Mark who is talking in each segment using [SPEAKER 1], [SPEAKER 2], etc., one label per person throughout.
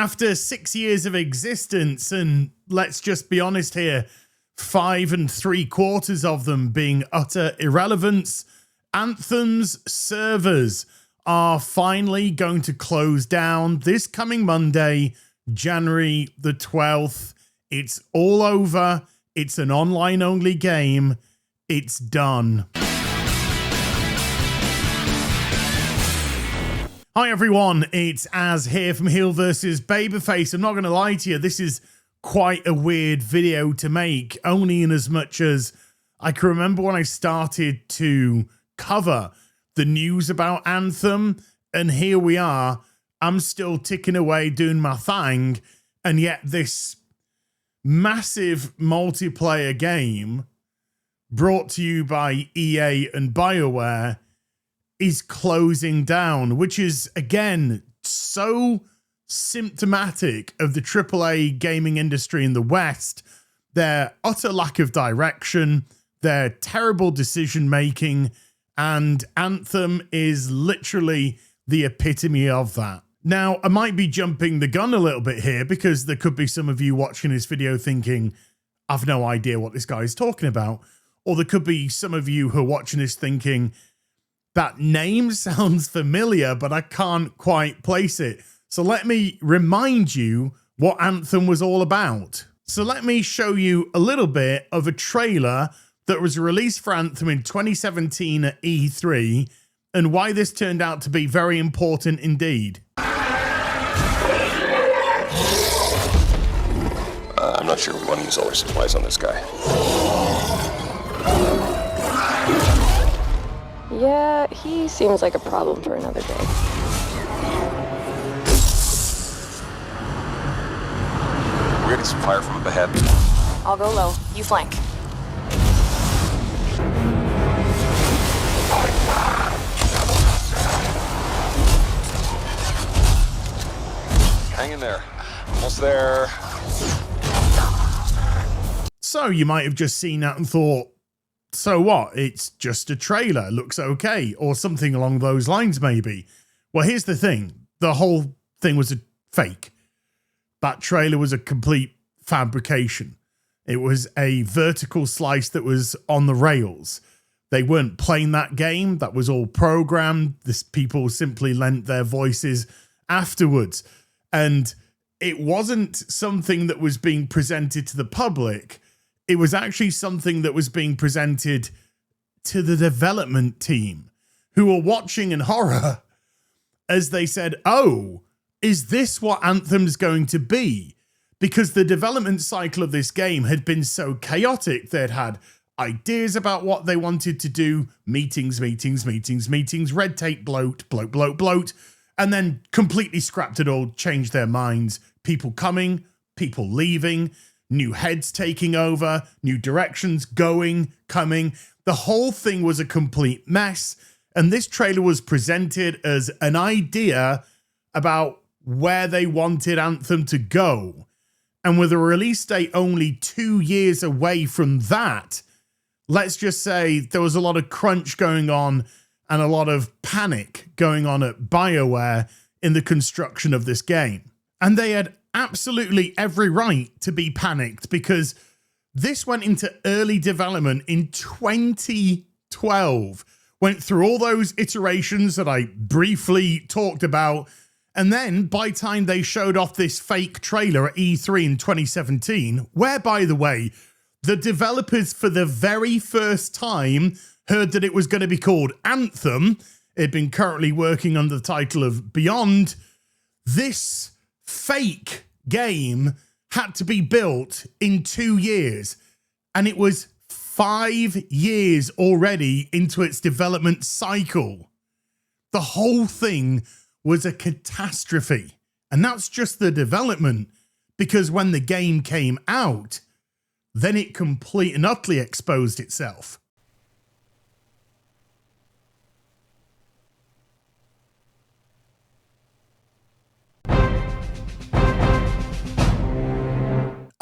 [SPEAKER 1] After 6 years of existence, and let's just be honest here, 5 3/4 of them being utter irrelevance, Anthem's servers are finally going to close down this coming Monday, January the 12th. It's all over. It's an online-only game. It's done. Hi everyone, it's Az here from HeelvsBabyface. I'm not going to lie to you, this is quite a weird video to make, only in as much as I can remember when I started to cover the news about Anthem, and here we are. I'm still ticking away doing my thing, and yet this massive multiplayer game brought to you by EA and BioWare is closing down, which is, again, so symptomatic of the AAA gaming industry in the West, their utter lack of direction, their terrible decision-making, and Anthem is literally the epitome of that. Now, I might be jumping the gun a little bit here because there could be some of you watching this video thinking, I've no idea what this guy is talking about. Or there could be some of you who are watching this thinking, that name sounds familiar, but I can't quite place it. So let me remind you what Anthem was all about. So let me show you a little bit of a trailer that was released for Anthem in 2017 at E3 and why this turned out to be very important indeed.
[SPEAKER 2] I'm not sure we want to use all our supplies on this guy.
[SPEAKER 3] Yeah, he seems like a problem for another day.
[SPEAKER 2] We're getting some fire from up ahead.
[SPEAKER 3] I'll go low. You flank.
[SPEAKER 2] Hang in there. Almost there.
[SPEAKER 1] So you might have just seen that and thought, so what? It's just a trailer. Looks okay. Or something along those lines, maybe. Well, here's the thing. The whole thing was a fake. That trailer was a complete fabrication. It was a vertical slice that was on the rails. They weren't playing that game. That was all programmed. People simply lent their voices afterwards. And it wasn't something that was being presented to the public. It was actually something that was being presented to the development team who were watching in horror as they said, oh, is this what Anthem's going to be? Because the development cycle of this game had been so chaotic. They'd had ideas about what they wanted to do, meetings, red tape, bloat, and then completely scrapped it all, changed their minds. People coming, people leaving, new heads taking over, new directions going, coming. The whole thing was a complete mess. And this trailer was presented as an idea about where they wanted Anthem to go. And with a release date only 2 years away from that, let's just say there was a lot of crunch going on and a lot of panic going on at BioWare in the construction of this game. And they had absolutely every right to be panicked because this went into early development in 2012. Went through all those iterations that I briefly talked about. And then by the time they showed off this fake trailer at E3 in 2017, where, by the way, the developers for the very first time heard that it was going to be called Anthem. It had been currently working under the title of Beyond. This fake game had to be built in 2 years, and it was 5 years already into its development cycle. The whole thing was a catastrophe, and that's just the development, because when the game came out, then it completely and utterly exposed itself.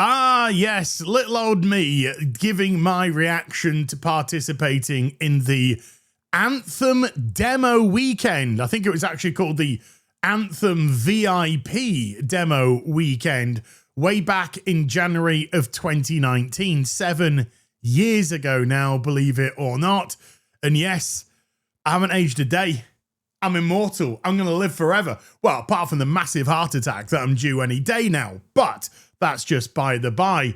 [SPEAKER 1] Ah, yes, little old me giving my reaction to participating in the Anthem demo weekend. I think it was actually called the Anthem VIP demo weekend way back in January of 2019, 7 years ago now, believe it or not. And yes, I haven't aged a day. I'm immortal. I'm going to live forever. Well, apart from the massive heart attack that I'm due any day now, but that's just by the by.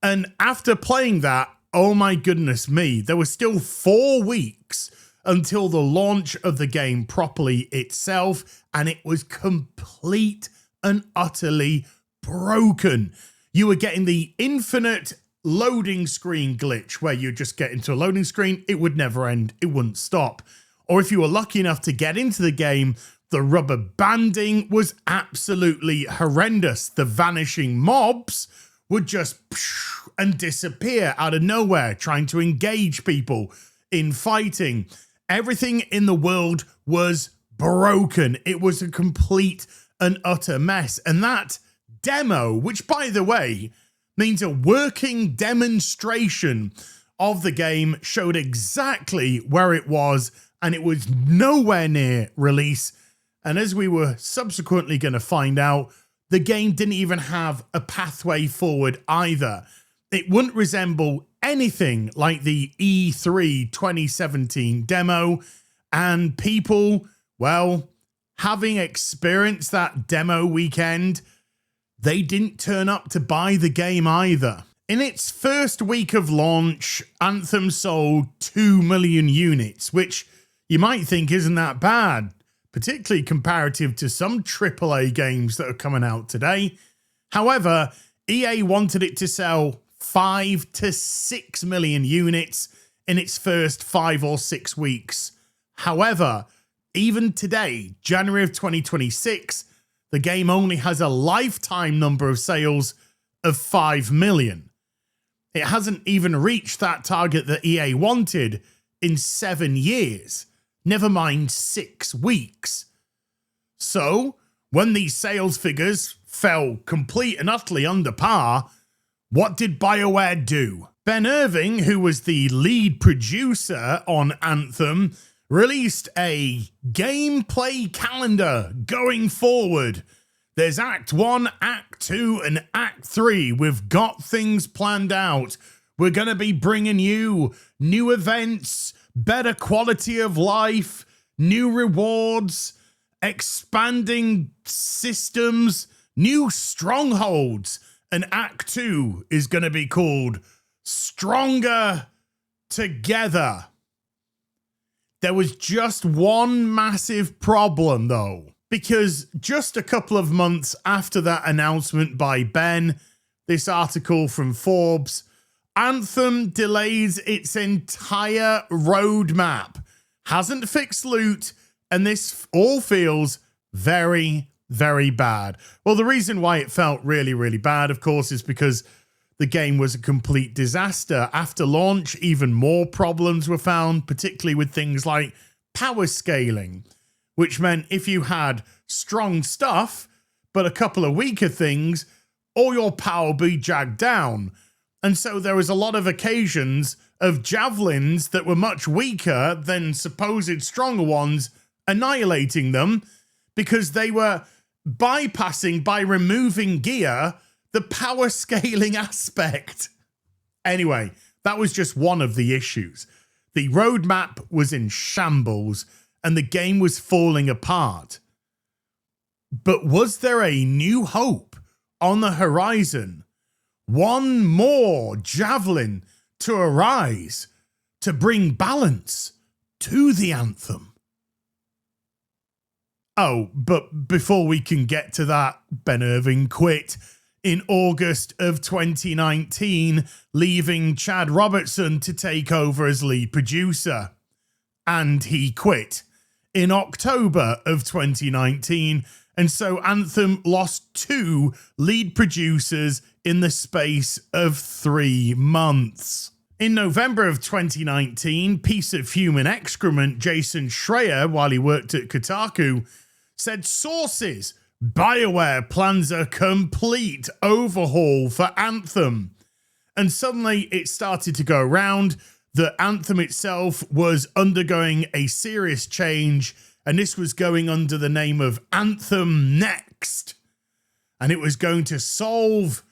[SPEAKER 1] And after playing that, oh my goodness me, there was still 4 weeks until the launch of the game properly itself, and it was complete and utterly broken. You were getting the infinite loading screen glitch where you just get into a loading screen, it would never end, it wouldn't stop. Or if you were lucky enough to get into the game, the rubber banding was absolutely horrendous. The vanishing mobs would just and disappear out of nowhere, trying to engage people in fighting. Everything in the world was broken. It was a complete and utter mess. And that demo, which by the way, means a working demonstration of the game, showed exactly where it was, and it was nowhere near release. And as we were subsequently going to find out, the game didn't even have a pathway forward either. It wouldn't resemble anything like the E3 2017 demo, and people, well, having experienced that demo weekend, they didn't turn up to buy the game either. In its first week of launch, Anthem sold 2 million units, which you might think isn't that bad, particularly comparative to some AAA games that are coming out today. However, EA wanted it to sell 5 to 6 million units in its first 5 or 6 weeks. However, even today, January of 2026, the game only has a lifetime number of sales of 5 million. It hasn't even reached that target that EA wanted in 7 years, never mind 6 weeks. So, when these sales figures fell complete and utterly under par, what did BioWare do? Ben Irving, who was the lead producer on Anthem, released a gameplay calendar going forward. There's Act 1, Act 2, and Act 3. We've got things planned out. We're going to be bringing you new events, better quality of life, new rewards, expanding systems, new strongholds. And Act 2 is going to be called Stronger Together. There was just one massive problem, though, because just a couple of months after that announcement by Ben, this article from Forbes, Anthem delays its entire roadmap, hasn't fixed loot, and this all feels very, very bad. Well, the reason why it felt really, really bad, of course, is because the game was a complete disaster. After launch, even more problems were found, particularly with things like power scaling, which meant if you had strong stuff, but a couple of weaker things, all your power would be jagged down. And so there was a lot of occasions of javelins that were much weaker than supposed stronger ones, annihilating them because they were bypassing, by removing gear, the power scaling aspect. Anyway, that was just one of the issues. The roadmap was in shambles and the game was falling apart. But was there a new hope on the horizon? One more javelin to arise to bring balance to the Anthem. Oh, but before we can get to that, Ben Irving quit in August of 2019, leaving Chad Robertson to take over as lead producer. And he quit in October of 2019, and so Anthem lost 2 lead producers in the space of 3 months. In November of 2019, piece of human excrement Jason Schreier, while he worked at Kotaku, said sources, BioWare plans a complete overhaul for Anthem. And suddenly it started to go around that Anthem itself was undergoing a serious change And this was going under the name of Anthem Next. And it was going to solve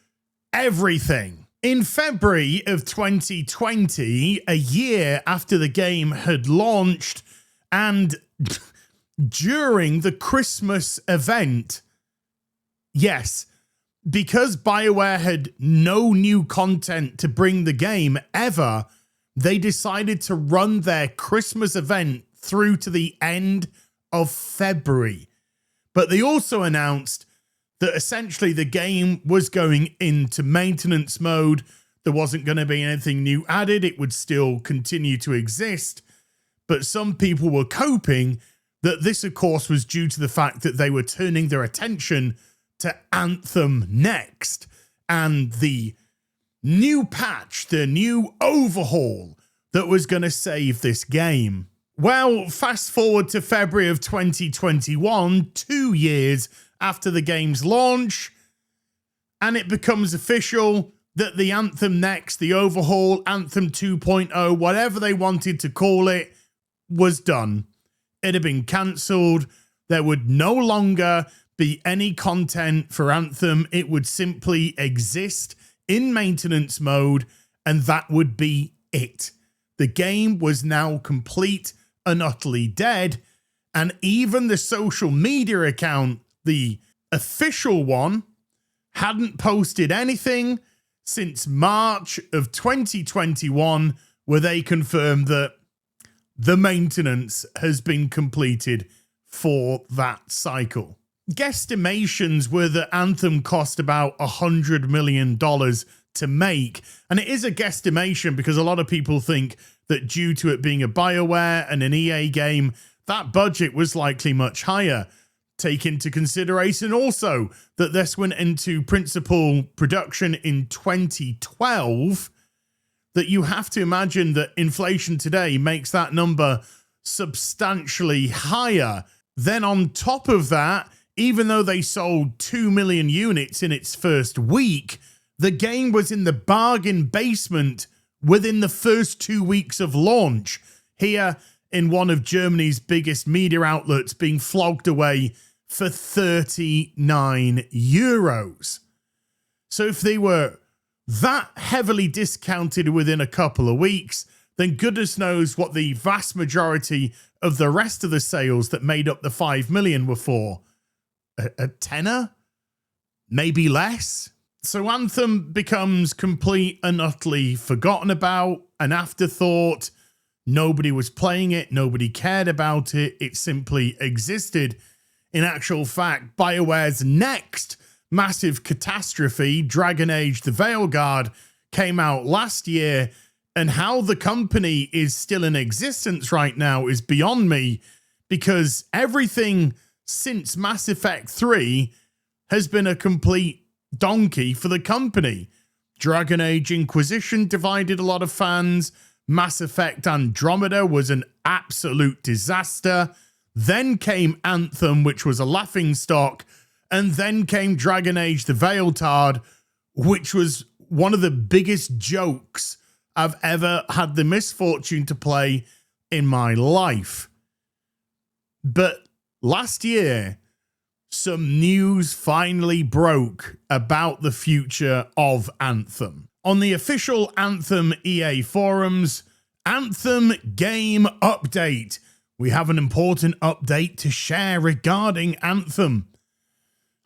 [SPEAKER 1] everything. In February of 2020, a year after the game had launched, and during the Christmas event, yes, because BioWare had no new content to bring the game ever, they decided to run their Christmas event through to the end of February. But they also announced that essentially the game was going into maintenance mode. There wasn't going to be anything new added. It would still continue to exist. But some people were coping that this, of course, was due to the fact that they were turning their attention to Anthem Next and the new patch, the new overhaul that was going to save this game. Well, fast forward to February of 2021, 2 years after the game's launch, and it becomes official that the Anthem Next, the overhaul, Anthem 2.0, whatever they wanted to call it, was done. It had been cancelled. There would no longer be any content for Anthem. It would simply exist in maintenance mode, and that would be it. The game was now complete and utterly dead, and even the social media account, the official one, hadn't posted anything since March of 2021, where they confirmed that the maintenance has been completed for that cycle. Guesstimations were that Anthem cost about $100 million to make, and it is a guesstimation because a lot of people think that due to it being a BioWare and an EA game, that budget was likely much higher. Take into consideration also that this went into principal production in 2012, that you have to imagine that inflation today makes that number substantially higher. Then on top of that, even though they sold 2 million units in its first week, the game was in the bargain basement within the first 2 weeks of launch, here in one of Germany's biggest media outlets, being flogged away for 39 euros. So if they were that heavily discounted within a couple of weeks, then goodness knows what the vast majority of the rest of the sales that made up the 5 million were for. A tenner? Maybe less? So Anthem becomes complete and utterly forgotten about, an afterthought. Nobody was playing it. Nobody cared about it. It simply existed. In actual fact, BioWare's next massive catastrophe, Dragon Age: The Veilguard, came out last year, and how the company is still in existence right now is beyond me, because everything since Mass Effect 3 has been a complete donkey for the company. Dragon Age Inquisition divided a lot of fans. Mass Effect Andromeda was an absolute disaster. Then came Anthem, which was a laughingstock. And then came Dragon Age: The Veilguard, which was one of the biggest jokes I've ever had the misfortune to play in my life. But last year, some news finally broke about the future of Anthem. On the official Anthem EA forums, Anthem Game Update. We have an important update to share regarding Anthem.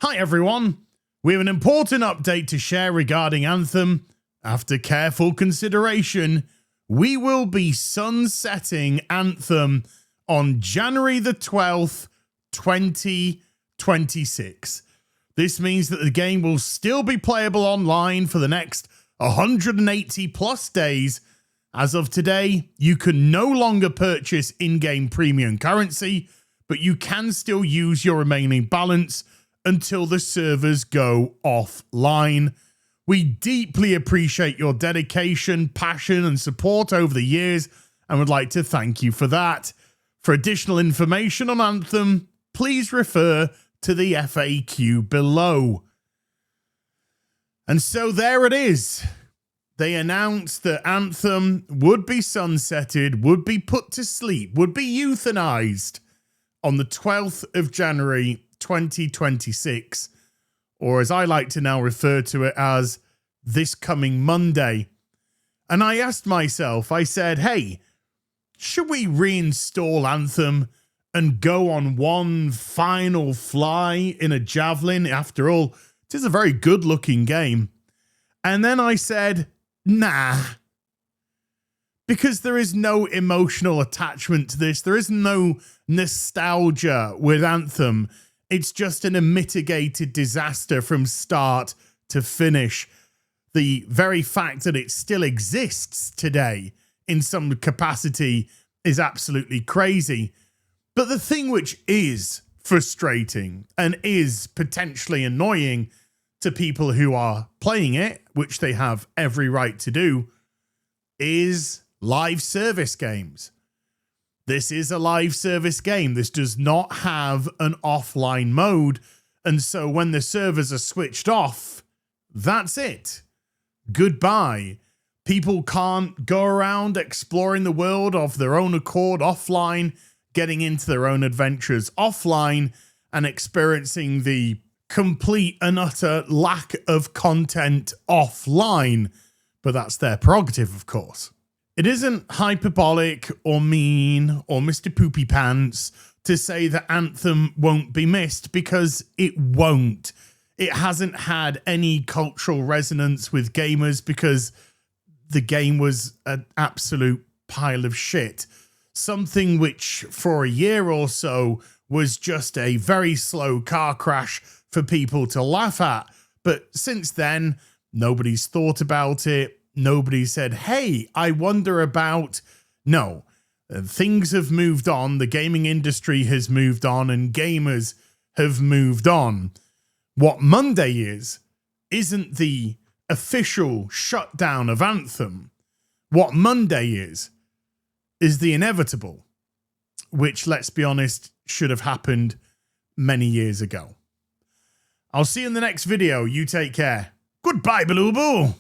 [SPEAKER 1] Hi everyone, we have an important update to share regarding Anthem. After careful consideration, we will be sunsetting Anthem on January the 12th, 2026. This means that the game will still be playable online for the next 180 plus days. As of today, you can no longer purchase in-game premium currency, but you can still use your remaining balance until the servers go offline. We deeply appreciate your dedication, passion, and support over the years, and would like to thank you for that. For additional information on Anthem, please refer to the FAQ below. And so there it is. They announced that Anthem would be sunsetted, would be put to sleep, would be euthanized on the 12th of January 2026, or as I like to now refer to it as this coming Monday. And I asked myself, I said, hey, should we reinstall Anthem and go on one final fly in a javelin? After all, it is a very good looking game. And then I said, nah, because there is no emotional attachment to this. There is no nostalgia with Anthem. It's just an unmitigated disaster from start to finish. The very fact that it still exists today in some capacity is absolutely crazy. But the thing which is frustrating and is potentially annoying to people who are playing it, which they have every right to do, is live service games. This is a live service game. This does not have an offline mode. And so when the servers are switched off, that's it. Goodbye. People can't go around exploring the world of their own accord offline, getting into their own adventures offline, and experiencing the complete and utter lack of content offline. But that's their prerogative, of course. It isn't hyperbolic or mean or Mr. Poopy Pants to say that Anthem won't be missed, because it won't. It hasn't had any cultural resonance with gamers because the game was an absolute pile of shit. Something which for a year or so was just a very slow car crash for people to laugh at. But since then, nobody's thought about it. Nobody said, hey, I wonder about... No, things have moved on. The gaming industry has moved on and gamers have moved on. What Monday isn't the official shutdown of Anthem. What Monday is the inevitable, which, let's be honest, should have happened many years ago. I'll see you in the next video. You take care. Goodbye, Baloo Boo.